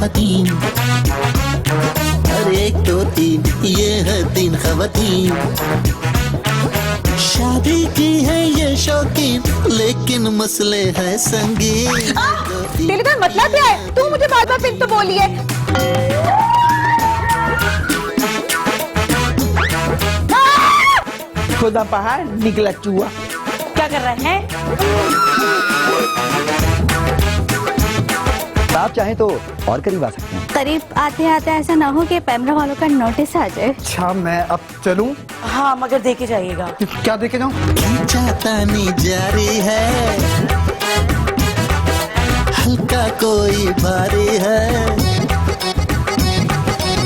खवातीन, अरे 1 2 3 ये है 3 खवातीन। शादी की है ये शौकीन, लेकिन मसले है संगीन। तेरे का मतलब क्या है? तू मुझे बार बार पिन तो बोली है। खुदा पहाड़ निकला चूहा। क्या कर रहे हैं? आप चाहें तो और करीब आ सकते हैं। करीब आते आते ऐसा ना हो कि कैमरा वालों का नोटिस आ जाए। अच्छा मैं अब चलूं? हाँ मगर देखे जाइएगा। क्या देखे जाऊं? खींचातानी जारी है, हल्का कोई भारी है।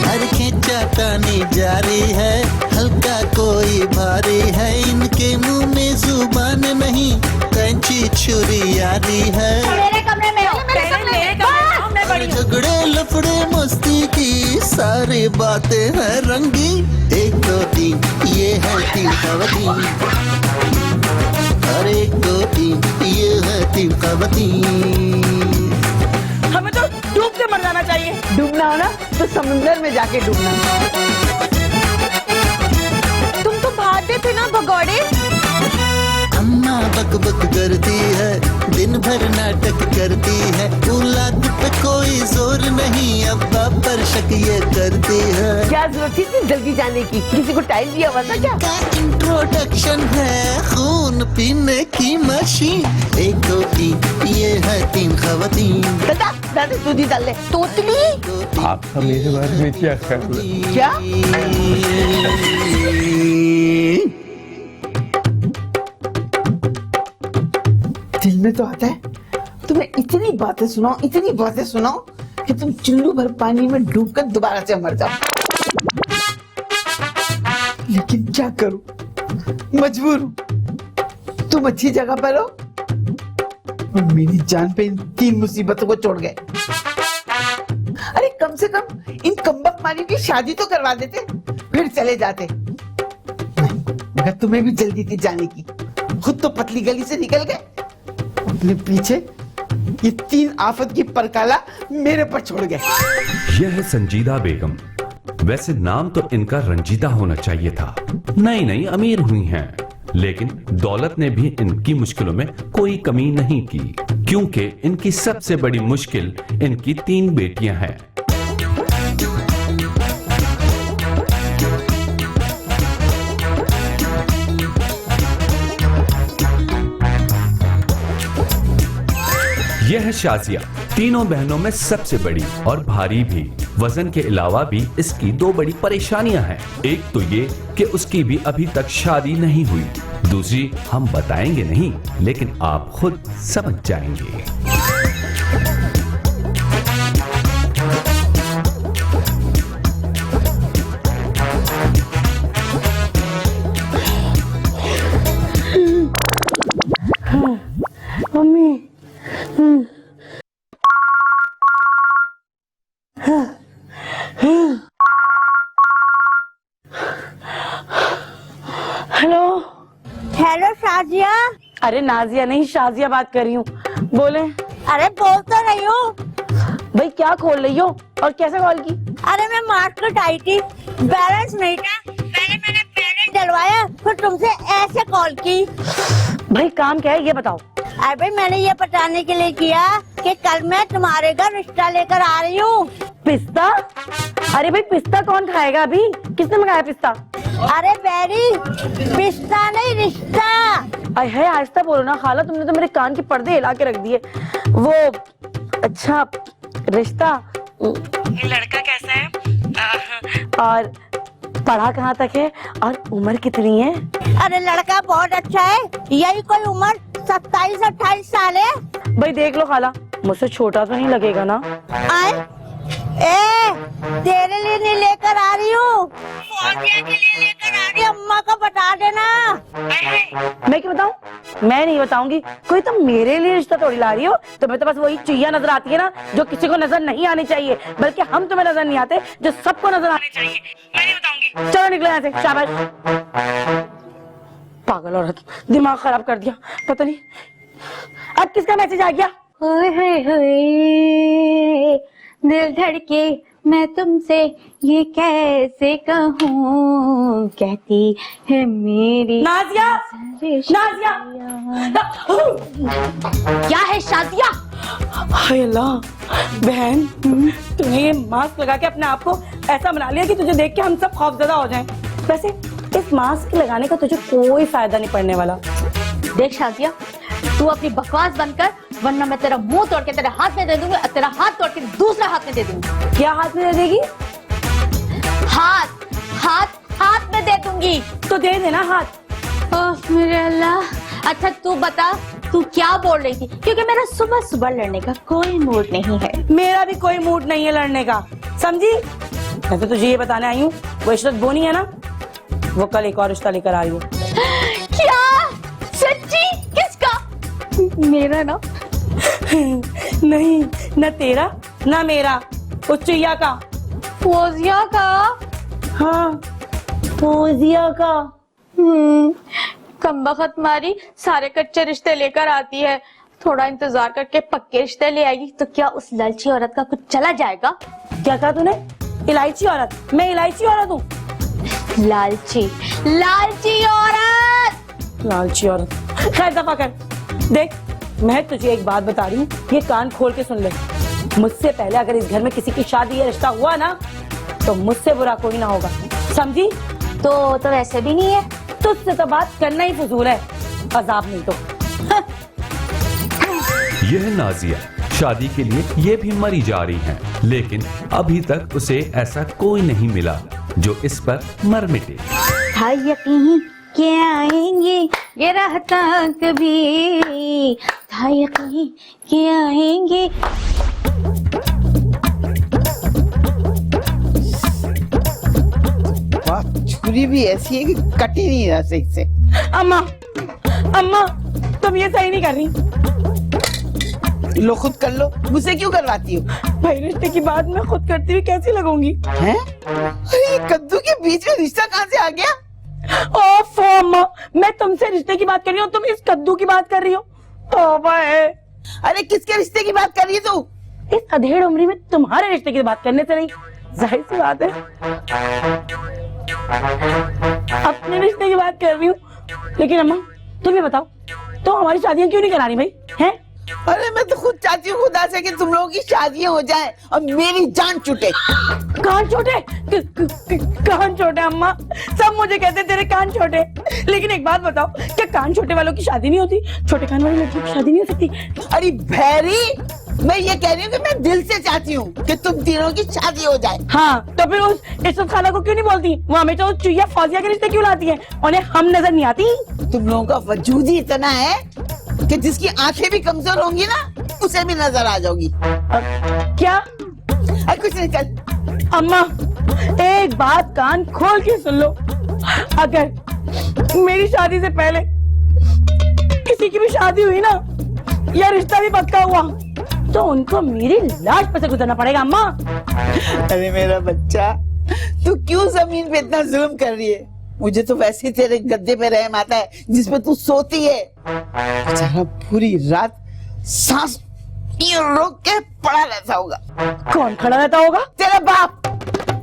हर खींचातानी जारी है, हल्का कोई भारी है। इनके मुंह में जुबान नहीं, कैंची छुरी यारी है। मेरे कमरे में हो। झगड़े लफड़े मस्ती की सारी बातें हैं रंगी। 1 2 3 ये है 3 खवातीन, अरे 1 2 3 ये है 3 खवातीन। हमें तो डूब के मर जाना चाहिए। डूबना हो ना तो समुंदर में जाके डूबना। तुम तो भागते थे ना भगौड़े। अम्मा बक बक करती है, दिन भर नाटक करती है। औलाद पे कोई जोर नहीं, अब्बा पर शक ये करती है। क्या जरूरत थी इतनी जल्दी जाने की? किसी को टाइम दिया हुआ था क्या? का इंट्रोडक्शन है खून पीने की मशीन। 1 2 3 ये है 3 खवातीन। दादा दादा दूध ही डाल ले। तोतली आपका मेरे बारे में क्या ख्याल है? क्या? दिल में तो आता है तुम्हें इतनी बातें सुनाओ कि तुम चुल्लू भर पानी में डूबकर दोबारा से मर जाओ। लेकिन क्या करूं, मजबूर हूं। तुम अच्छी जगह पर हो और मेरी जान पे इन 3 मुसीबतों को छोड़ गए। अरे कम से कम इन कमबख्त मानी की शादी तो करवा देते, फिर चले जाते। नहीं, मगर तुम्हें भी जल्दी थी जाने की। खुद तो पतली गली से निकल गए, अपने पीछे ये 3 आफत की परकाला मेरे पर छोड़ गए। यह है संजीदा बेगम। वैसे नाम तो इनका रंजीता होना चाहिए था। नई अमीर हुई हैं, लेकिन दौलत ने भी इनकी मुश्किलों में कोई कमी नहीं की, क्योंकि इनकी सबसे बड़ी मुश्किल इनकी 3 बेटियां हैं। यह है शाजिया, तीनों बहनों में सबसे बड़ी और भारी भी। वजन के अलावा भी इसकी 2 बड़ी परेशानियां हैं। एक तो ये कि उसकी भी अभी तक शादी नहीं हुई। दूसरी हम बताएंगे नहीं, लेकिन आप खुद समझ जाएंगे। Mummy hello Shazia. अरे नाजिया नहीं शाजिया बात कर रही हूँ। बोले। अरे बोल तो रही हूँ। भाई क्या खोल रही हो और कैसे कॉल की? अरे मैं मार्केट आई थी, बैलेंस नहीं था, पहले मैंने बैलेंस डलवाया, फिर तुमसे ऐसे कॉल की। भाई काम क्या है ये बताओ। अरे भाई मैंने ये बताने के लिए किया कि कल मैं तुम्हारे घर रिश्ता लेकर आ रही हूँ। पिस्ता? अरे भाई पिस्ता कौन खाएगा अभी? किसने मंगाया पिस्ता? अरे बेरी, पिस्ता नहीं रिश्ता। अरे है आहिस्ता बोलो ना खाला, तुमने तो मेरे कान के पर्दे हिला के रख दिए। वो अच्छा रिश्ता, लड़का कैसा है और पढ़ा कहाँ तक है और उम्र कितनी है? अरे लड़का बहुत अच्छा है, यही कोई उम्र 27-28 साल है। भाई देख लो खाला, मुझसे छोटा तो नहीं लगेगा ना? तेरे लिए नहीं लेकर आ रही हूँ, फौजिया के लिए लेकर आ रही हूँ। अम्मा को बता देना। मैं क्या बताऊँ? मैं नहीं बताऊंगी। कोई तो मेरे लिए रिश्ता थोड़ी ला रही हो। तुम्हें तो बस वही चुईया नजर आती है ना, जो किसी को नजर नहीं आनी चाहिए, बल्कि हम तुम्हें नजर नहीं आते जो सबको नजर आने चाहिए। मैं नहीं बताऊंगी। चलो निकलो यहाँ से, शाबाश। पागल औरत, दिमाग खराब कर दिया। पता नहीं अब किसका मैसेज आ गया। दिल धड़के मैं तुमसे ये कैसे कहूँ, कहती है मेरी नाजिया, नाजिया, क्या है शादिया? हाय अल्लाह, बहन तूने ये मास्क लगा के अपने आप को ऐसा बना लिया कि तुझे देख के हम सब खौफजदा हो जाएं। वैसे इस मास्क लगाने का तुझे कोई फायदा नहीं पड़ने वाला। देख शादिया, तू अपनी बकवास बंद कर, वरना मैं तेरा मुंह तोड़ के तेरे हाथ में दे दूंगी और तेरा हाथ तोड़ के दूसरा हाथ में दे दूंगी। क्या हाथ में दे देगी? हाथ हाथ हाथ में दे दूंगी। तो दे देना हाथ। ओह मेरे अल्लाह। अच्छा तू बता, तू क्या बोल रही थी? क्योंकि मेरा सुबह सुबह लड़ने का कोई मूड नहीं है। मेरा भी कोई मूड नहीं है लड़ने का, समझी? मैं तो तुझे ये बताने आई हूँ, वो इशरत बोनी है ना, वो कल एक और रिश्ता लेकर आ रही है। क्या? सच्ची? किसका? मेरा ना। नहीं, न तेरा न मेरा, उस चिड़िया का। फोजिया का? हाँ, फोजिया का। कमबख्त मारी सारे कच्चे रिश्ते लेकर आती है, थोड़ा इंतजार करके पक्के रिश्ते ले आएगी तो क्या उस लालची औरत का कुछ चला जाएगा? क्या कहा तूने? इलायची औरत? मैं इलायची औरत हूँ? लालची लालची औरत। लालची औरत। खैर दफा कर। देख, मैं तुझे एक बात बता रही हूँ, ये कान खोल के सुन ले। मुझसे पहले अगर इस घर में किसी की शादी या रिश्ता हुआ ना, तो मुझसे बुरा कोई ना होगा, समझी? तो वैसे भी नहीं है। तुझसे तो बात करना ही फजूल है, अजाब नहीं तो। यह नाजिया शादी के लिए ये भी मरी जा रही है, लेकिन अभी तक उसे ऐसा कोई नहीं मिला जो इस पर मर मिटे। था यकीन के आएंगे ये रहता कभी, था यकीन के आएंगे। वाह, छुरी भी ऐसी है कि कट ही नहीं रहा सही से। अम्मा, अम्मा, तुम ये सही नहीं कर रही। लो खुद कर लो, मुझसे क्यों करवाती हो? भाई रिश्ते की बात मैं खुद करती हुई कैसी लगूंगी? हैं? अरे ये कद्दू के बीच में रिश्ता कहाँ से आ गया? ओफो अम्मा, मैं तुमसे रिश्ते की बात कर रही हूँ, तुम इस कद्दू की बात कर रही हो। तौबा है। अरे किसके रिश्ते की बात कर रही है तू? इस अधेड़ उम्री में तुम्हारे रिश्ते की बात करने से नहीं, जाहिर सी बात है अपने रिश्ते की बात कर रही हूँ। लेकिन अम्मा तुम ये बताओ, तो हमारी शादियां क्यों नहीं करा रही भाई? हैं? अरे मैं तो खुद चाहती हूँ खुदा से कि तुम लोगों की शादियां हो जाएं और मेरी जान छूटे। कान छोटे? कान छोटे अम्मा, सब मुझे कहते तेरे कान छोटे। लेकिन एक बात बताओ, क्या कान छोटे वालों की शादी नहीं होती? छोटे कान वाली लड़की की शादी नहीं हो सकती? अरे भैरी, मैं ये कह रही हूँ कि मैं दिल से चाहती हूँ कि तुम तीनों की शादी हो जाए। हाँ, तो फिर उस इशरत खाला को क्यों नहीं बोलती? वो हमेशा उस चुईया फौजिया के रिश्ते क्यों लाती है? उन्हें हम नजर नहीं आती? तुम लोगों का वजूद ही इतना है कि जिसकी आंखें भी कमजोर होंगी ना, उसे भी नजर आ जाओगी। क्या? अरे कुछ नहीं, चल। अम्मा एक बात कान खोल के सुन लो, अगर मेरी शादी से पहले किसी की भी शादी हुई ना, या रिश्ता भी पक्का हुआ, तो उनको मेरी लाश पर से गुजरना पड़ेगा। अम्मा अरे मेरा बच्चा, तू क्यों जमीन पे इतना जुल्म कर रही है? मुझे तो वैसे ही तेरे गद्दे पे रहम आता है जिसपे तू सोती है। बेचारा पूरी रात सांस ये रोक के पड़ा रहता होगा। कौन खड़ा रहता होगा? तेरा बाप।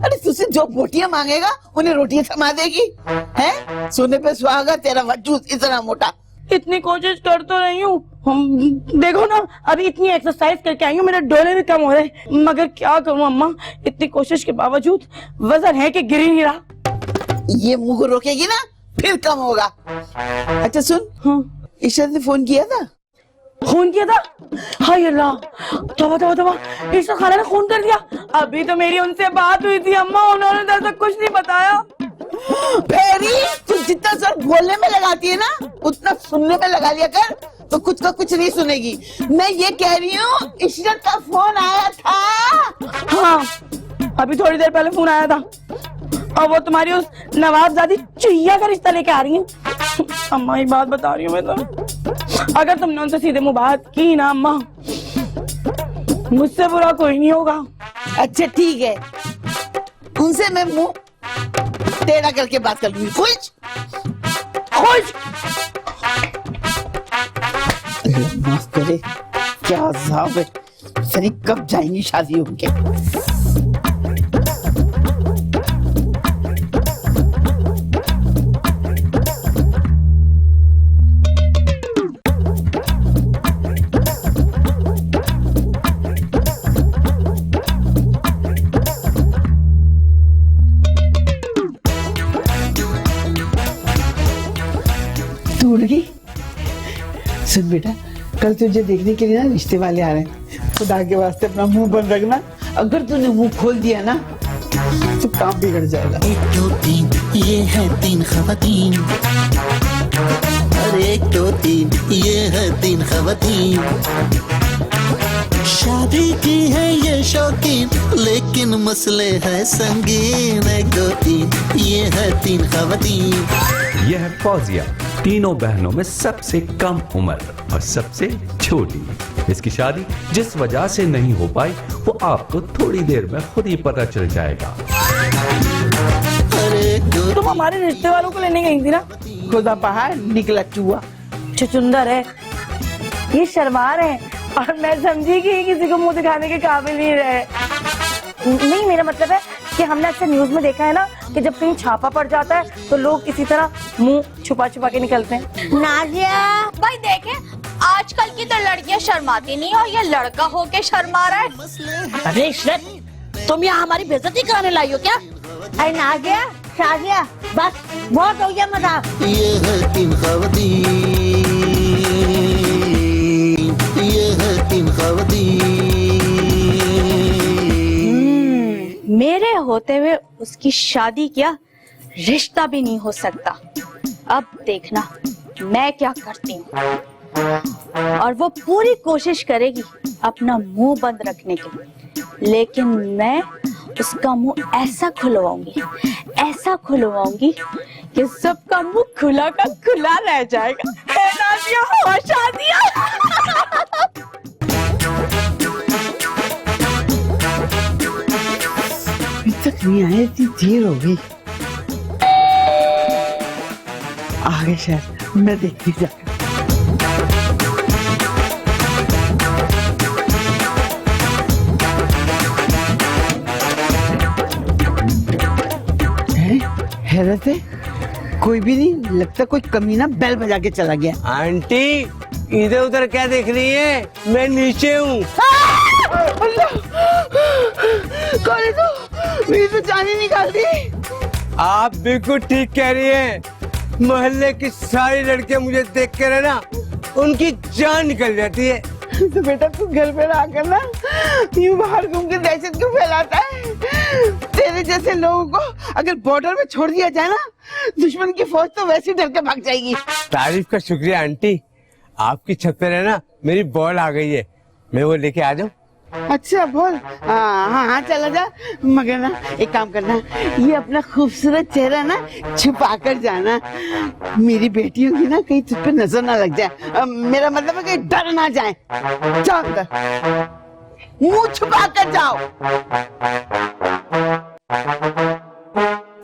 अरे तुझसे जो बोटियां मांगेगा उन्हें रोटियां थमा देगी। हैं? सोने पे सुहागा, तेरा वजूद इतना मोटा। इतनी कोशिश कर तो रही हूँ, देखो ना अभी इतनी एक्सरसाइज करके आई हूँ, मेरे डोले भी कम हो रहे, मगर क्या करूँ अम्मा, इतनी कोशिश के बावजूद वजन है कि गिर ही नहीं रहा। ये मुंह को रोकेगी ना, फिर कम होगा। अच्छा सुन, हाँ। ईशा ने फोन किया था? खून किया था? हाय अल्लाह, तौबा तौबा तौबा, इशरत खाला ने खून कर दिया। अभी तो मेरी उनसे बात हुई थी अम्मा, उन्होंने तो ऐसा कुछ नहीं बताया। भेरी, तू जितना जोर बोलने में लगाती है ना, उतना सुनने में लगा लिया कर, तो कुछ का कुछ नहीं सुनेगी। मैं ये कह रही हूँ, इशरत का फोन आया था। हाँ, अभी थोड़ी देर पहले फोन आया था, और वो तुम्हारी उस नवाबजादी चुईया का रिश्ता लेके आ रही है। अम्मा एक बात बता रही हूँ मैं तो, अगर तुमने उनसे सीधे मुंह बात की ना अम्मा, मुझसे बुरा कोई नहीं होगा। अच्छा ठीक है, उनसे मैं मुंह टेढ़ा करके बात कर लूंगी। खुश खुश? माफ करे, क्या अज़ाब है। पता नहीं कब जाएंगी शादी होके। तू उड़ गई? सुन बेटा, कल तुझे देखने के लिए ना रिश्ते वाले आ रहे हैं। खुदा के वास्ते अपना मुंह बंद रखना, अगर तूने मुंह खोल दिया ना तो काम बिगड़ जाएगा। 1 2 3 ये है 3 खवातीन, अरे 1 2 3 ये है 3 खवातीन। शादी की है ये शौकीन, लेकिन मसले है संगीन। 1 2 3 ये है 3 खवातीन। यह है फौजिया, तीनों बहनों में सबसे कम उम्र और सबसे छोटी। इसकी शादी जिस वजह से नहीं हो पाई वो आपको थोड़ी देर में खुद ही पता चल जाएगा। अरे 1 2 तुम हमारे रिश्ते वालों को लेने गई थी ना? खुदा पहाड़ निकला चूहा। छुचुंदर है, ये शर्मा रहे हैं और मैं समझी कि ये किसी को मुंह दिखाने के काबिल नहीं रहे। नहीं, मेरा मतलब है कि हमने अक्सर न्यूज में देखा है ना कि जब कहीं छापा पड़ जाता है तो लोग इसी तरह मुंह छुपा छुपा के निकलते हैं। नाजिया भाई देखे, आजकल की तो लड़कियां शर्माती नहीं और ये लड़का होके शर्मा रहा है। अरे इशरत, तुम यहाँ हमारी बेइज्जती कराने लाई हो क्या? अरे नाजिया, शाजिया, बस बहुत हो गया मजाक। ये है 3 खवातीन, ये है 3 खवातीन। मेरे होते हुए उसकी शादी क्या रिश्ता भी नहीं हो सकता। अब देखना मैं क्या करती हूँ। और वो पूरी कोशिश करेगी अपना मुंह बंद रखने की, लेकिन मैं उसका मुंह ऐसा खुलवाऊंगी कि सबका मुंह खुला का खुला रह जाएगा। है नाजिया, हो शादिया। अभी तक नहीं आए, इतनी देर हो गई। आ गए शायद, मैं देखती जाकर। हैरत है, कोई भी नहीं लगता। कोई कमीना बेल बजा के चला गया। आंटी इधर उधर क्या देख रही है? मैं नीचे हूँ। कौन है तू? मेरी तो जान ही निकाल दी। आप बिल्कुल ठीक कह रही हैं। मोहल्ले की सारी लड़कियां मुझे देख कर ना उनकी जान निकल जाती है। तो बेटा तू घर पे आकर ना यूं बाहर घूम के दहशत क्यों फैलाता है? तेरे जैसे लोगों को अगर बॉर्डर में छोड़ दिया जाए ना, दुश्मन की फौज तो वैसे डर के भाग जाएगी। तारीफ का शुक्रिया आंटी। आपकी छत पे ना मेरी बॉल आ गई है, मैं वो लेके आ जाऊँ? अच्छा बोल। हाँ चला जा, मगर ना एक काम करना, ये अपना खूबसूरत चेहरा ना छुपा कर जाना। मेरी बेटी होगी ना, कहीं तुझ पे नजर ना लग जाए। मेरा मतलब है कि डर ना जाए। जाओ अंदर, मुंह छुपा कर जाओ।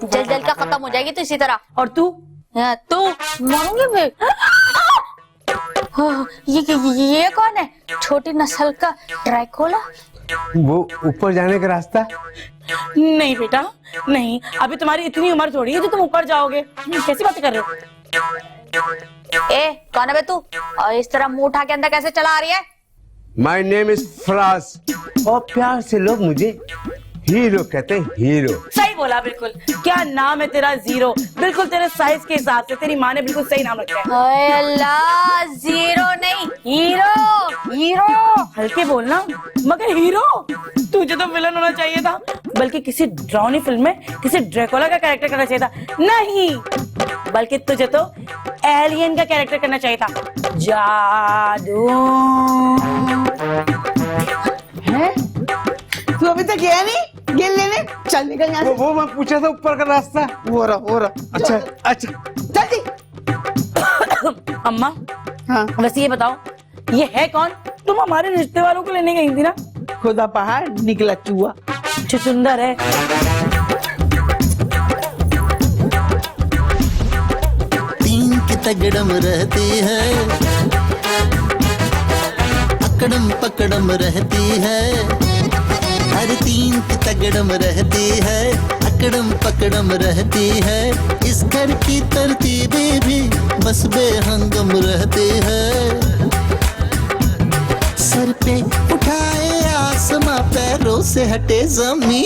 जल जल का खत्म हो जाएगी तो इसी तरह। और तू? तू मरूंगी मैं। ये कौन है? छोटी नस्ल का ड्रैकुला? वो ऊपर जाने का रास्ता। नहीं बेटा नहीं, अभी तुम्हारी इतनी उम्र थोड़ी है जो तुम ऊपर जाओगे। कैसी बातें कर रहे हो? ए कौन है बे तू? और इस तरह मुंह उठा के अंदर कैसे चला आ रही है? माई नेम इज फराज और प्यार से लोग मुझे हीरो कहते हैं। हीरो। सही बोला, बिल्कुल। क्या नाम है तेरा? जीरो। बिल्कुल तेरे साइज के हिसाब से तेरी माँ ने बिल्कुल सही नाम रखा है। हाय अल्लाह, जीरो नहीं हीरो। हीरो हल्के बोलना, मगर हीरो तुझे तो विलन होना चाहिए था, बल्कि किसी ड्राउनी फिल्म में किसी ड्रैकुला का कैरेक्टर करना चाहिए था। नहीं, बल्कि तुझे तो एलियन का कैरेक्टर करना चाहिए था। जादू है? तू अभी तक गया नहीं? गेल लेने चल, निकल यहाँ से। वो मैं पूछा था ऊपर का रास्ता। हो रहा। अच्छा अच्छा जल्दी। अम्मा, हाँ वैसे ये बताओ, ये है कौन? तुम हमारे रिश्ते वालों को लेने गई थी ना? खुदा पहाड़ निकला चूहा। छुचुंदर है। तीन की तगड़म रहती है, अकड़ अकड़म पकड़म रहती है, हर तीन की तगड़म रहती है, अकड़म पकड़म रहती है। इस घर की तरतीबें भी बस बेहंगम रहती है। सर पे उठाए आसमां, पैरों से हटे जमी,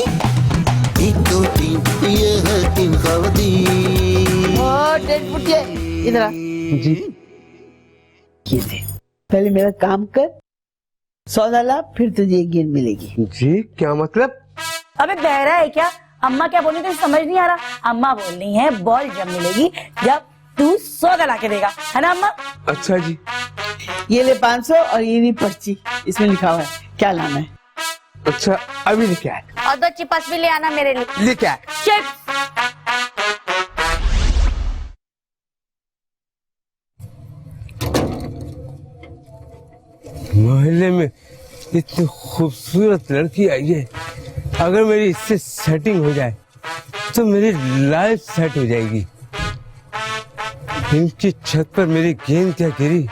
1 2 3 ये है 3 खवातीन। ओ डेढ़ फुटिए इधर आ। जी ये दे, पहले मेरा काम कर, 100 ला, फिर तुझे एक गेंद मिलेगी। जी क्या मतलब? अबे बहरा है क्या? अम्मा क्या बोली तुझे समझ नहीं आ रहा? अम्मा बोल रही है बॉल जब मिलेगी जब तू 100 ला के देगा, है ना अम्मा? अच्छा जी। ये ले 500 और ये नहीं पर्ची, इसमें लिखा हुआ है क्या लाना है। अच्छा अभी लेके आए। और 2 चिप्स भी ले आना मेरे लिए। लेके आए। चिप्स। मोहल्ले में इतनी खूबसूरत लड़की आई है, अगर मेरी इससे सेटिंग हो जाए तो मेरी लाइफ सेट हो जाएगी। इनकी छत पर मेरी गेंद क्या गिरी,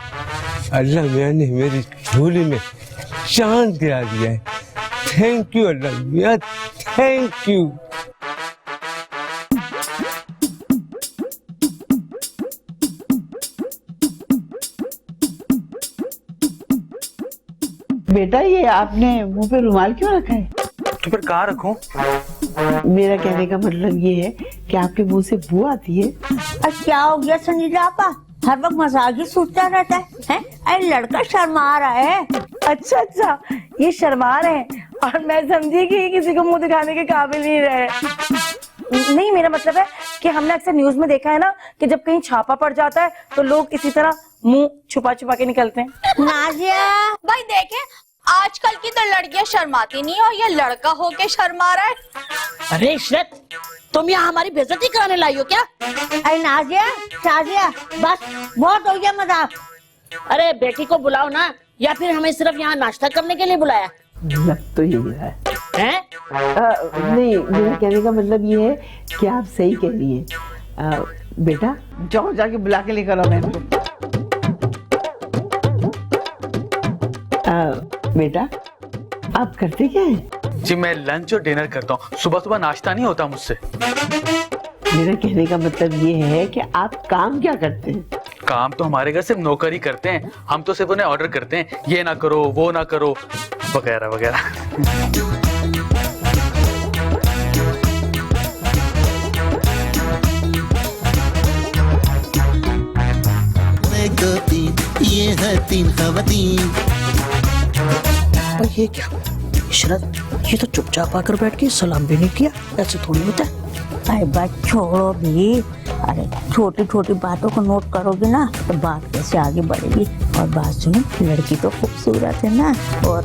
अल्लाह मियां ने मेरी झोली में चांद गिरा दिया है। थैंक यू अल्लाह मियां, थैंक यू। बेटा ये आपने मुंह पे रुमाल क्यों रखा है? तो फिर कहाँ रखूं? मेरा कहने का मतलब ये है कि आपके मुंह से बू आती है। क्या हो गया संजीदा आपा? हर वक्त मजाक ही सूझता रहता है? अरे लड़का शर्मा रहा है। अच्छा अच्छा, ये शर्मा रहे हैं और मैं समझी कि ये किसी को मुंह दिखाने के काबिल नहीं रहे। नहीं, मेरा मतलब है कि हमने अक्सर न्यूज में देखा है ना कि जब कहीं छापा पड़ जाता है तो लोग इसी तरह मुंह छुपा छुपा के निकलते हैं। नाजिया भाई देखे, आजकल की तो लड़कियां शर्माती नहीं और ये लड़का होके शर्मा रहा है। अरे इशरत, तुम यहाँ हमारी बेइज्जती कराने लाई हो क्या? अरे नाजिया शाजिया, बस बहुत हो गया मजाक। अरे बेटी को बुलाओ ना, या फिर हमें सिर्फ यहाँ नाश्ता करने के लिए बुलाया लग तो ये रहा है? नहीं, मेरा कहने का मतलब ये है कि आप सही कह रही हैं। बेटा जाओ, जाके बुला के लेकर आओ बहन को। बेटा आप करते क्या हैं? जी मैं लंच और डिनर करता हूँ, सुबह सुबह नाश्ता नहीं होता मुझसे। मेरा कहने का मतलब ये है कि आप काम क्या करते हैं? काम तो हमारे घर सिर्फ नौकर ही करते हैं, हम तो सिर्फ उन्हें ऑर्डर करते हैं, ये ना करो वो ना करो वगैरह वगैरह। ये है 3 खवातीन। और ये क्या इशरत, ये तो चुपचाप आकर बैठ के सलाम भी नहीं किया, ऐसे थोड़ी होता है। अरे बात छोड़ो भी, अरे छोटी छोटी बातों को नोट करोगे ना तो बात कैसे आगे बढ़ेगी। और बात सुनो, लड़की तो खूबसूरत है ना। और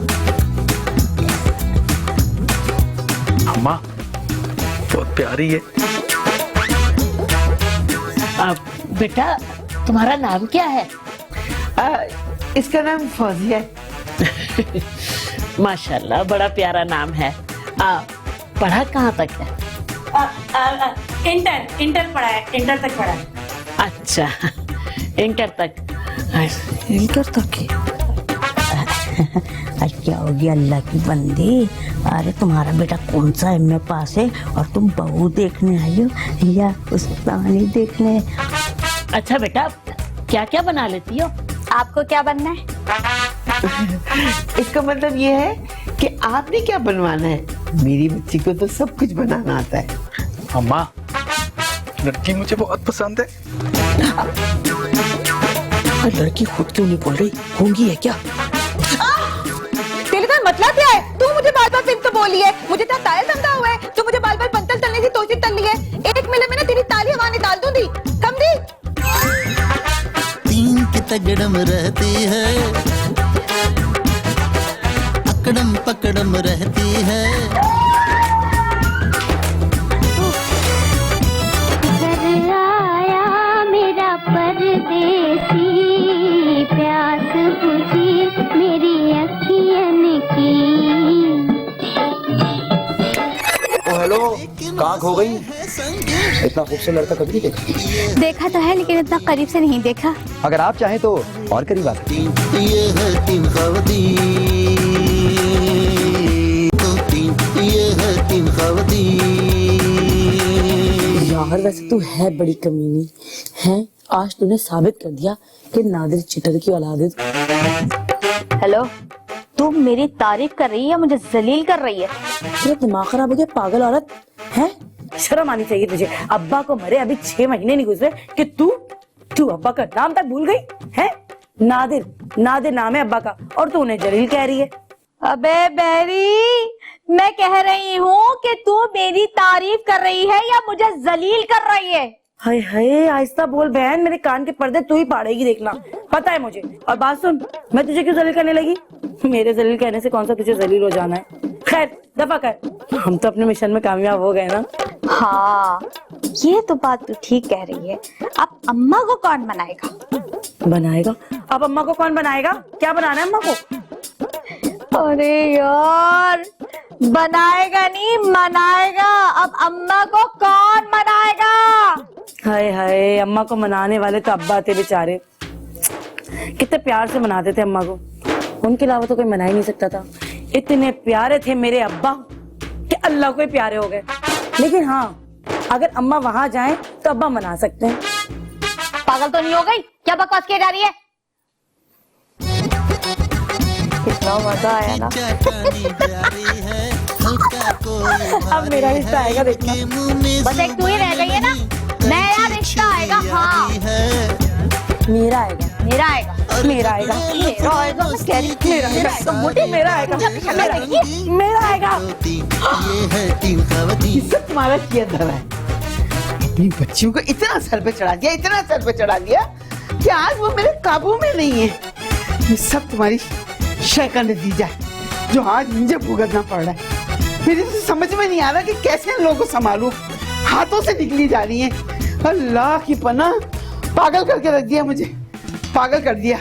अम्मा बहुत प्यारी है। बेटा तुम्हारा नाम क्या है? इसका नाम फौजिया है। माशाल्लाह बड़ा प्यारा नाम है। पढ़ा कहाँ तक है? इंटर पढ़ा है, इंटर तक पढ़ा है। अच्छा इंटर तक, इंटर तक ही। क्या हो गया अल्लाह की बंदी, अरे तुम्हारा बेटा कौन सा एमए पास है और तुम बहू देखने आई हो या उस्तानी देखने? अच्छा बेटा क्या क्या बना लेती हो? आपको क्या बनना है? इसका मतलब ये है कि आपने क्या बनवाना है? मेरी बच्ची को तो सब कुछ बनाना आता है। अम्मा लड़की मुझे बहुत पसंद है। लड़की खुद क्यों नहीं बोल रही, होंगी है क्या? तेरे का मतलब क्या है? तू मुझे बाल बाल फिल्म तो बोली है, मुझे तेरा ताया समझा हुआ है, तू मुझे बाल बाल पंतल तलने की तोशिक तल ली है। एक मिनट में ना तेरी ताली हवा निकाल दूंगी, समझी? 3 की तगड़म रहती है, अकड़म पकड़म रहती है। आया मेरा परदेसी, प्यास बुझी मेरी अखियन की। हेलो, कहाँ खो गई? इतना खूबसूरत लड़का कभी नहीं देखा। देखा तो है लेकिन इतना करीब से नहीं देखा। अगर आप चाहें तो और करीब आ सकते हैं। ये है तीन ख़वातीन, ये है तीन ख़वातीन। यार वैसे तू है बड़ी कमीनी है, आज तूने साबित कर दिया कि नादिर चिटर की औलाद है। हेलो, तू मेरी तारीफ कर रही है, मुझे जलील कर रही है? तेरा दिमाग खराब हो गया पागल औरत है। शर्म आनी चाहिए तुझे। अब्बा को मरे अभी 6 महीने नहीं गुजरे कि तू अब्बा का नाम तक भूल गई है। नादिर नाम है अब्बा का और तू उन्हें जलील कह रही है। अबे बेरी, मैं कह रही हूँ कि तू मेरी तारीफ कर रही है या मुझे जलील कर रही है? हाय हाय, आहिस्ता बोल बहन, मेरे कान के पर्दे तू ही पाड़ेगी देखना, पता है मुझे। और बात सुन, मैं तुझे क्यों जलील करने लगी? मेरे जलील कहने से कौन सा तुझे जलील हो जाना है। खैर दफा कर, हम तो अपने मिशन में कामयाब हो गए ना। हाँ, ये तो बात तू ठीक कह रही है। अब अम्मा को कौन बनाएगा? अब अम्मा को कौन बनाएगा? क्या बनाना है अम्मा को? अरे यार, बनाएगा नहीं मनाएगा। अब अम्मा को कौन मनाएगा? हाय हाय, अम्मा को मनाने वाले तो अब्बा थे बेचारे, कितने प्यार से मनाते थे अम्मा को, उनके अलावा तो कोई मना ही नहीं सकता था। इतने प्यारे थे मेरे अब्बा कि अल्लाह को ही प्यारे हो गए। लेकिन हाँ, अगर अम्मा वहां जाएं तो अब्बा मना सकते हैं। पागल तो नहीं हो गई? क्या बकवास किए जा रही है? कितना मजा आया ना। अब मेरा रिश्ता आएगा देखना। बस एक तू ही रह गई है ना, मेरा रिश्ता आएगा। हाँ, मेरा आएगा। मेरा आएगा। मेरा आएगा। मेरा आएगा। मैं कह रही हूँ, मेरा आएगा। तो मोटी मेरा आएगा। मेरा आएगा। ये है तीन ख़वातीन। सब तुम्हारा किया धरा है। अपनी बच्चियों को इतना सर पे चढ़ा दिया, इतना सर पे चढ़ा दिया कि आज वो मेरे काबू में नहीं है। ये सब तुम्हारी शय का नतीजा है जो आज मुझे भुगतना पड़ रहा है। मेरे तो समझ में नहीं आ रहा कि कैसे इन लोगों को संभालूं। हाथों से निकली जा रही है। अल्लाह की पनाह, पागल करके रख दिया मुझे, पागल कर दिया।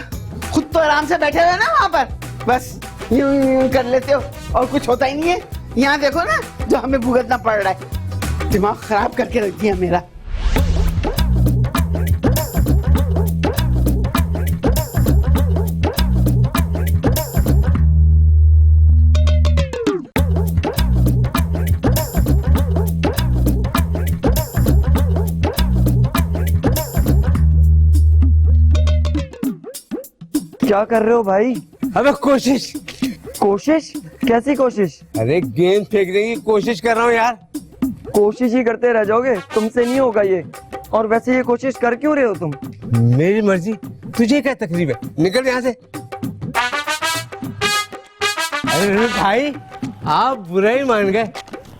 खुद तो आराम से बैठे हुए ना वहां पर, बस यूं कर लेते हो और कुछ होता ही नहीं है। यहाँ देखो ना जो हमें भुगतना पड़ रहा है, दिमाग खराब करके रख दिया मेरा। क्या कर रहे हो भाई? अबे कोशिश। कोशिश? कैसी कोशिश? अरे गेंद फेंकने की कोशिश कर रहा हूँ यार। कोशिश ही करते रह जाओगे, तुमसे नहीं होगा ये। और वैसे ये कोशिश कर क्यों रहे हो तुम? मेरी मर्जी, तुझे क्या तकलीफ है? निकल यहाँ से। अरे भाई, आप बुरा ही मान गए।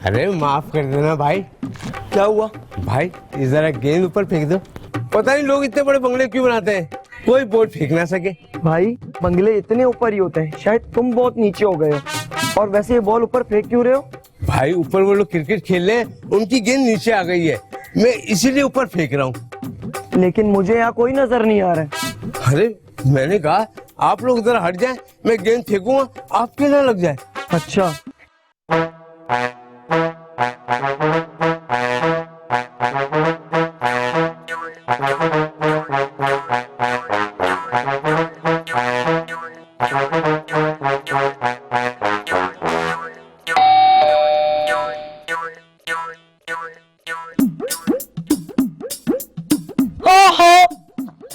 अरे माफ कर देना भाई। क्या हुआ? भाई इस जरा गेंद ऊपर फेंक दो। पता नहीं लोग इतने बड़े बंगले क्यों बनाते हैं, कोई बोर्ड फेंक ना सके। भाई बंगले इतने ऊपर ही होते हैं, शायद तुम बहुत नीचे हो गए हो। और वैसे ये बॉल ऊपर फेंक क्यों रहे हो? भाई ऊपर वो लोग क्रिकेट खेल रहे हैं, उनकी गेंद नीचे आ गई है, मैं इसीलिए ऊपर फेंक रहा हूँ। लेकिन मुझे यहाँ कोई नजर नहीं आ रहा है। अरे मैंने कहा आप लोग इधर हट जाएं, मैं गेंद फेंकूंगा, आपके ना लग जाए। अच्छा,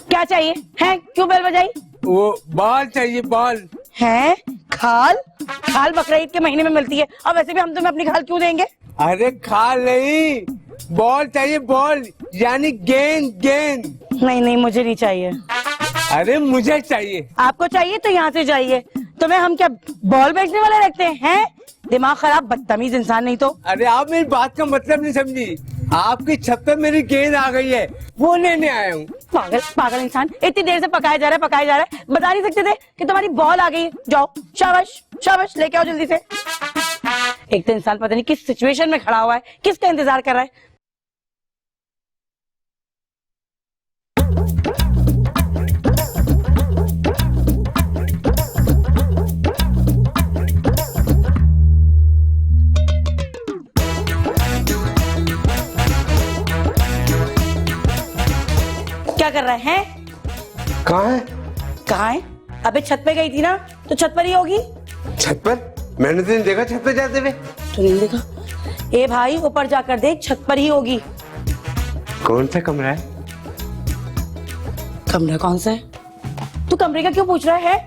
क्या चाहिए है? क्यों बेल बजाई? वो बाल चाहिए, बाल है। खाल? खाल बकरा ईद के महीने में मिलती है, और वैसे भी हम तुम्हें अपनी खाल क्यों देंगे? अरे खाल नहीं, बॉल चाहिए, बॉल यानी गेंद। गेंद नहीं, मुझे नहीं चाहिए। अरे मुझे चाहिए। आपको चाहिए तो यहाँ से जाइए। तुम्हें हम क्या बॉल बेचने वाले रखते हैं? दिमाग खराब, बदतमीज इंसान नहीं तो। अरे आप मेरी बात का मतलब नहीं समझी। आपकी छत पर मेरी गेंद आ गई है, वो लेने आया हूँ। पागल इंसान, इतनी देर से पकाया जा रहा है, बता नहीं सकते थे कि तुम्हारी बॉल आ गई है? जाओ, शाबाश लेके आओ जल्दी से। एक तो इंसान पता नहीं किस सिचुएशन में खड़ा हुआ है, किसका इंतजार कर रहा है। रहा है? कहाँ है? कहाँ है? अबे छत पे गई थी ना, तो छत पर ही होगी। छत पर? मैंने तो नहीं देखा छत पे जाते हुए। तो नहीं देखा? ए भाई ऊपर जाकर देख, छत पर ही होगी। कौन सा कमरा है? कमरा कौन सा है? तू कमरे का क्यों पूछ रहा है?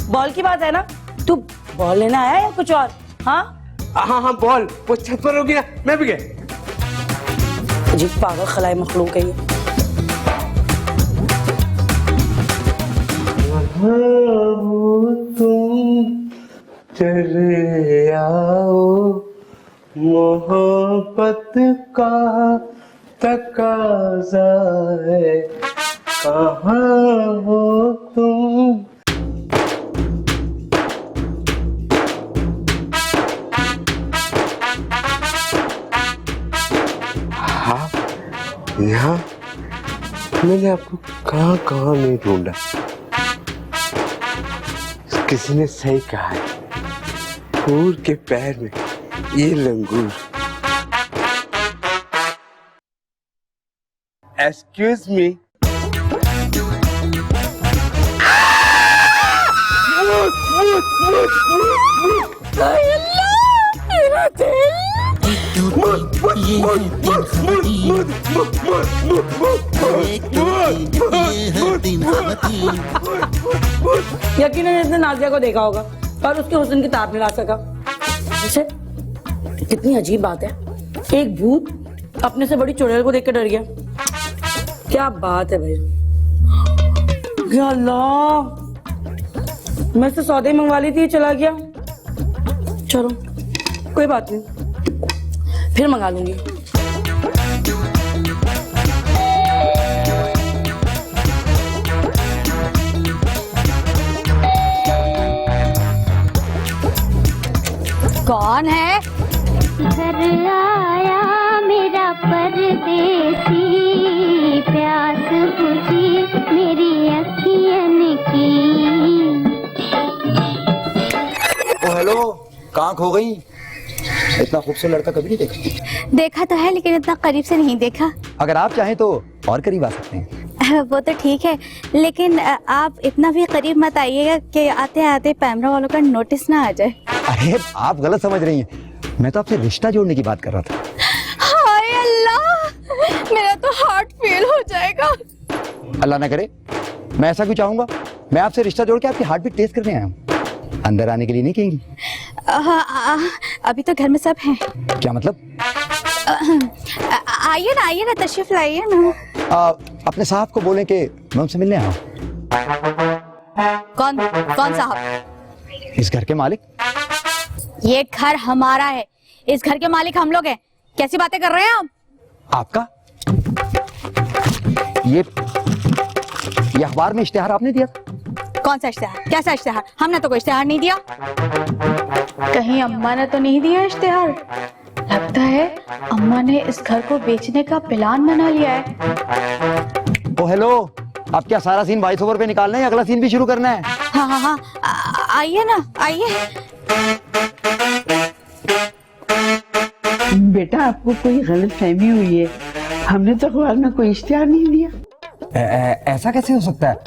बॉल की बात है ना? तू बॉल लेना आया या कुछ और? हाँ हाँ बॉल वो छत पर होगी ना, मैं भी गया। जी पागल खलाई मखलूक है ये। तुम चले आओ, मोहब्बत का तकाज़ा है, कहाँ हो तुम? हाँ, यहाँ मैंने आपको कहाँ कहाँ नहीं ढूंढा। किसी ने सही कहा है, फूल के पैर में ये लंगूर। Excuse me. यकीनन इसने नाजिया को देखा होगा और उसके हुस्न की ताब नहीं ला सका। वैसे कितनी अजीब बात है, एक भूत अपने से बड़ी चुड़ैल को देख कर डर गया। क्या बात है भाई। या अल्लाह, मैं तो सौदे मंगवा ली थी, चला गया। चलो कोई बात नहीं, फिर मंगा लूंगी। कौन है? घर आया मेरा परदेसी, प्यास बुझी मेरी अखियन की। ओ हेलो, कहाँ खो गई? इतना खूबसूरत लड़का कभी नहीं देखा। देखा तो है लेकिन इतना करीब से नहीं देखा। अगर आप चाहें तो और करीब आ सकते हैं। वो तो ठीक है, लेकिन आप इतना भी करीब मत आइएगा कि आते आते कैमरा वालों का नोटिस ना आ जाए। अरे आप गलत समझ रही हैं, मैं तो आपसे रिश्ता जोड़ने की बात कर रहा था। हाय अल्लाह, मेरा तो हार्ट फेल हो जाएगा। अल्लाह ना करे, मैं ऐसा क्यों चाहूंगा। मैं आपसे रिश्ता जोड़ के आपकी हार्ट बीट टेस्ट करने आया हूँ, अंदर आने के लिए नहीं कहेंगी। अभी तो घर में सब हैं। क्या मतलब? आइए ना तशरीफ लाइए ना। अपने साहब को बोलें कि मैं उनसे मिलने आया हूँ। कौन साहब? इस घर के मालिक। ये घर हमारा है, इस घर के मालिक हम लोग हैं। कैसी बातें कर रहे हैं आप? आपका ये अखबार में इश्तेहार आपने दिया था? कौन सा इश्तेहार? कैसा इश्तेहार? हमने तो कोई इश्तेहार नहीं दिया। कहीं अम्मा ने तो नहीं दिया इश्तेहार? लगता है अम्मा ने इस घर को बेचने का प्लान बना लिया है। ओ हेलो, अब क्या सारा सीन 22 ओवर पे निकालना है, अगला सीन भी शुरू करना है? हाँ, आइए ना, आइए। बेटा आपको कोई गलत फहमी हुई है, हमने तो अखबार में कोई इश्तिहार नहीं दिया। ऐसा कैसे हो सकता है?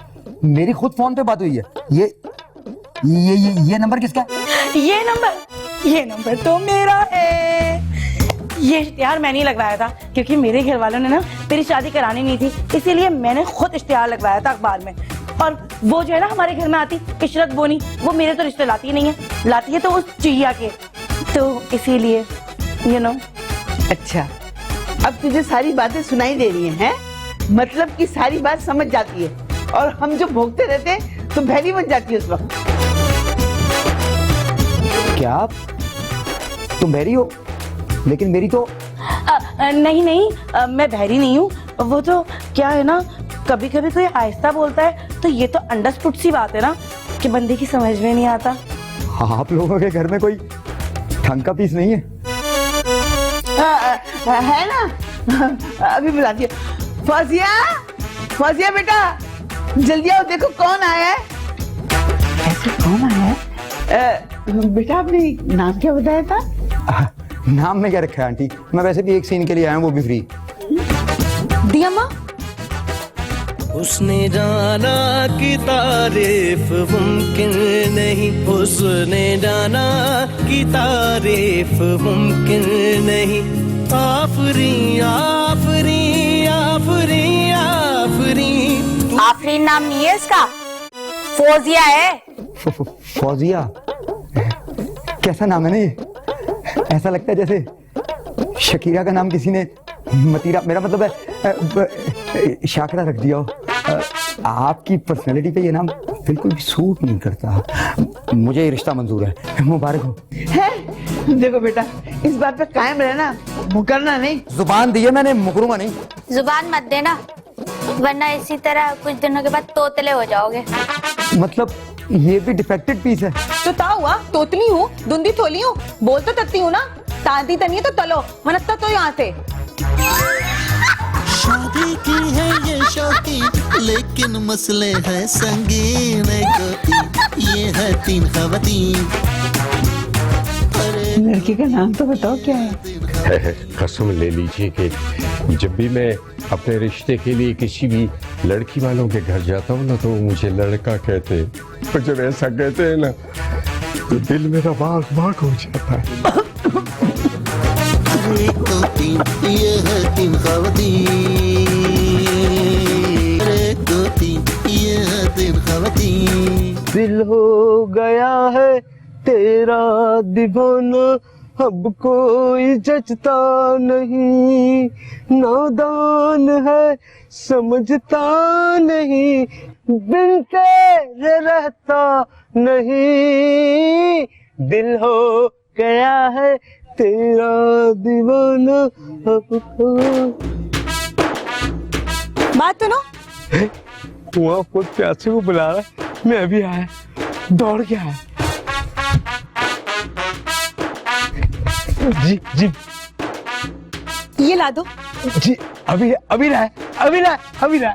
मेरी खुद फोन पे बात हुई है। ये नंबर किसका है? ये नंबर तो मेरा है। ये इश्तिहार मैंने ही लगवाया था, क्योंकि मेरे घर वालों ने ना मेरी शादी करानी नहीं थी, इसीलिए मैंने खुद इश्तिहार लगवाया था अखबार में। और वो जो है ना हमारे घर में आती इशरत बोनी, वो मेरे तो रिश्ते लाती नहीं है, लाती है तो उस चिया के, तो इसीलिए यू नो। अच्छा, अब तुझे सारी बातें सुनाई दे रही हैं? मतलब कि सारी बात समझ जाती है, और हम जो भोगते रहते हैं तो बहरी बन जाती है उस वक्त। क्या तुम बहरी हो? लेकिन मेरी तो नहीं, मैं बहरी नहीं हूँ। वो तो क्या है ना, कभी कभी कोई आहिस्ता बोलता है तो ये तो अंडरस्टूड सी बात है ना कि बंदे की समझ में नहीं आता। आप लोगों के घर में कोई ठंग का पीस नहीं है? है ना, अभी बुलाती है। फौजिया बेटा जल्दी आओ, देखो कौन आया है। ऐसे कौन आया है? बेटा आपने नाम क्या बताया था? नाम में क्या रखा है आंटी, मैं वैसे भी एक सीन के लिए आया हूँ, वो भी फ्री। दिया माँ, उसने जाना कि तारीफ मुमकिन नहीं, उसने जाना कि तारीफ मुमकिन नहीं। आफरी आफरी आफरी आफरी। आफरी नाम नहीं है इसका, फौजिया है। फौजिया? कैसा नाम है ना ये? ऐसा लगता है जैसे शकीरा का नाम किसी ने मतीरा, मेरा मतलब है शाकरा रख दिया हो। आपकी पर्सनैलिटी पे ये नाम बिल्कुल भी सूट नहीं करता। मुझे ये रिश्ता मंजूर है, मुबारक हो। है? देखो बेटा, इस बात पे कायम रहना, मुकरना नहीं। जुबान दी है मैंने, मुकरूंगा नहीं। जुबान मत देना, वरना इसी तरह कुछ दिनों के बाद तोतले हो जाओगे। मतलब ये भी डिफेक्टेड पीस है? तो ता हुआ, तोतली हूँ, धुंधी थोली हूँ, बोल तो तत्ती हूँ ना। तांती तनी है तो तलो, वरना तो यहाँ से। शादी की है ये शौकी, लेकिन मसले है संगीन। ये है 3 खवातीन। लड़की का नाम तो बताओ क्या है? कसम ले लीजिए कि जब भी मैं अपने रिश्ते के लिए किसी भी लड़की वालों के घर जाता हूँ ना, तो मुझे लड़का कहते हैं। और जब ऐसा कहते हैं ना, तो दिल मेरा बाग बाग हो जाता है। 1 2 3 ये है 3 खवातीन। 1 2 3 ये है 3 खवातीन। दिल हो गया है तेरा दीवाना, अब कोई जचता नहीं। नादान है समझता नहीं, बिन तेरे रहता नहीं। दिल हो गया है तेरा दीवाना, अब बात सुनो। वो आपको प्यासे को बुला रहा है, मैं अभी आया, दौड़ के आया। जी जी ये ला दो जी। अभी रहा, अभी रहा।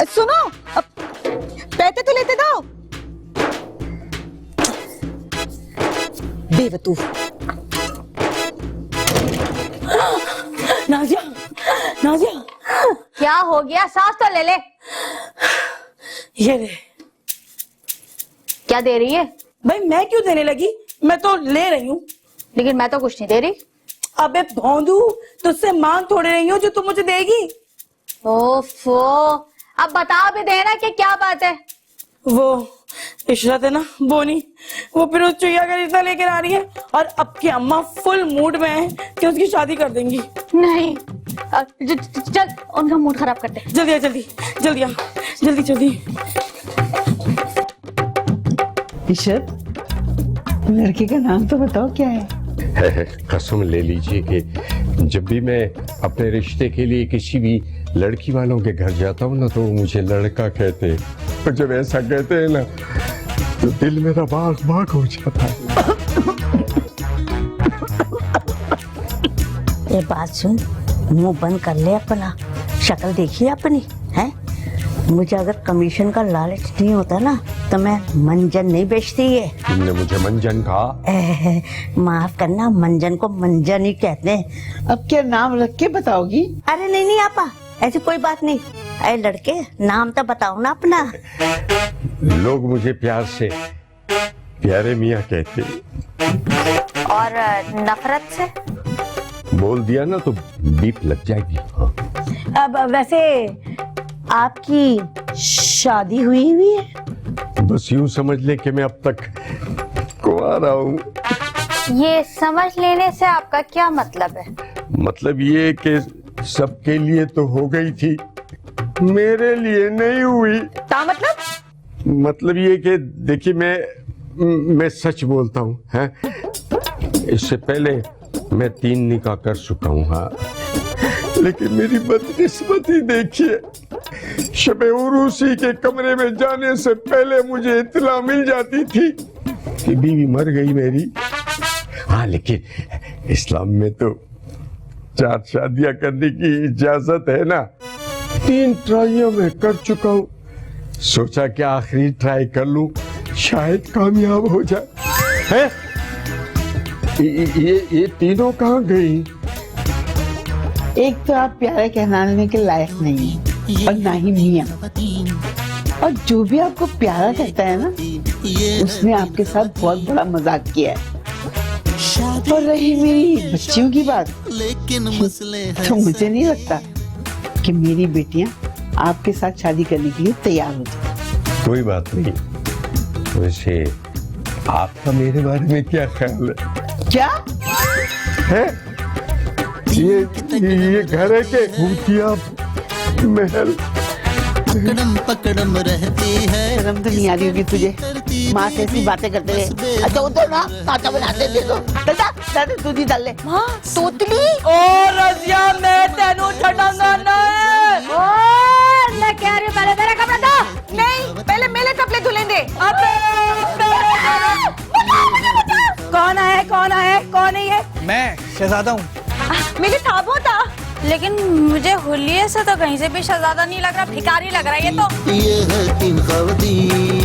सुनो, पैसे तो लेते दो। बेवकूफ। नाजिया, नाजिया, क्या हो गया? सांस तो ले ले। ये ले। क्या दे रही है? भाई मैं क्यों देने लगी, मैं तो ले रही हूँ। लेकिन मैं तो कुछ नहीं दे रही। अबे भौंदू, तुझसे मांग थोड़े रही हूँ जो तू मुझे देगी। ओफो, अब बता भी देना कि क्या बात है। वो इशरत है ना, बोनी, वो फिर उस चुईया का रिश्ता लेकर आ रही है, और अब की अम्मा फुल मूड में है कि उसकी शादी कर देंगी। नहीं, चल उनका मूड खराब कर दे। जल्दी आ, जल्दी जल्दी आ, जल्दी जल्दी। इशरत, लड़के का नाम तो बताओ क्या है? कसम ले लीजिए कि जब भी मैं अपने रिश्ते के लिए किसी भी लड़की वालों के घर जाता हूँ ना, तो मुझे लड़का कहते हैं। और जब ऐसा कहते हैं ना, तो दिल मेरा बाग बाग हो जाता है। ये बात सुन, मुंह बंद कर ले अपना, शक्ल देखिए अपनी है। मुझे अगर कमीशन का लालच नहीं होता ना, तो मैं मंजन नहीं बेचती है। तुमने मुझे मंजन कहा? माफ करना, मंजन को मंजन ही कहते हैं। अब क्या नाम रख के बताओगी? अरे नहीं आपा, ऐसी कोई बात नहीं। अरे लड़के, नाम तो बताओ ना अपना। लोग मुझे प्यार से प्यारे मियाँ कहते हैं। और नफरत से? बोल दिया ना तो बीप लग जाएगी। हाँ। अब वैसे आपकी शादी हुई है? बस यूं समझ ले कि मैं अब तक कुंवारा हूँ। ये समझ लेने से आपका क्या मतलब है? मतलब ये कि सबके लिए तो हो गई थी, मेरे लिए नहीं हुई। क्या मतलब ये कि देखिए, मैं सच बोलता हूँ, हैं? इससे पहले मैं 3 निकाह कर चुका हूँ। हाँ, लेकिन मेरी बदकिस्मती देखिए, शबे उरूसी के कमरे में जाने से पहले मुझे इत्तला मिल जाती थी कि बीवी मर गई मेरी। हाँ, लेकिन इस्लाम में तो 4 शादियां करने की इजाजत है ना। 3 ट्राइयां मैं कर चुका हूँ, सोचा कि आखिरी ट्राई कर लूं, शायद कामयाब हो जाए। है? ये तीनों कहाँ गई? एक तो आप प्यारे कहलाने के लायक नहीं है, और ना ही मियाँ। और जो भी आपको प्यारा कहता है ना, उसने आपके साथ बहुत बड़ा मजाक किया है। और रही मेरी बच्चियों की बात, तो मुझे नहीं लगता कि मेरी बेटियां आपके साथ शादी करने के लिए तैयार हो जाए। कोई बात नहीं। वैसे आपका मेरे बारे में क्या ख्याल है? क्या है? ये घर है के भूतिया महल? पकड़म पकड़म रहती है। शर्म तो नहीं आ रही होगी तुझे, माँ से ऐसी बातें करते हुए। अच्छा उधर ना कांटा बनाते थे तो दादा दूध ही डाल ले। माँ तोतली। ओ रजिया मैं तेनू छड़ांगा ना। मैं कह रही हूँ पहले मेरे कपड़े दो। नहीं, पहले मेरे कपड़े धुले दे। कौन है कौन है कौन है ये? मैं शहजादा हूँ। मेरे थाबो था। लेकिन मुझे हुलिये से तो कहीं से भी शहजादा नहीं लग रहा, भिखारी लग रहा है ये तो। ये है तीन ख़वातीन।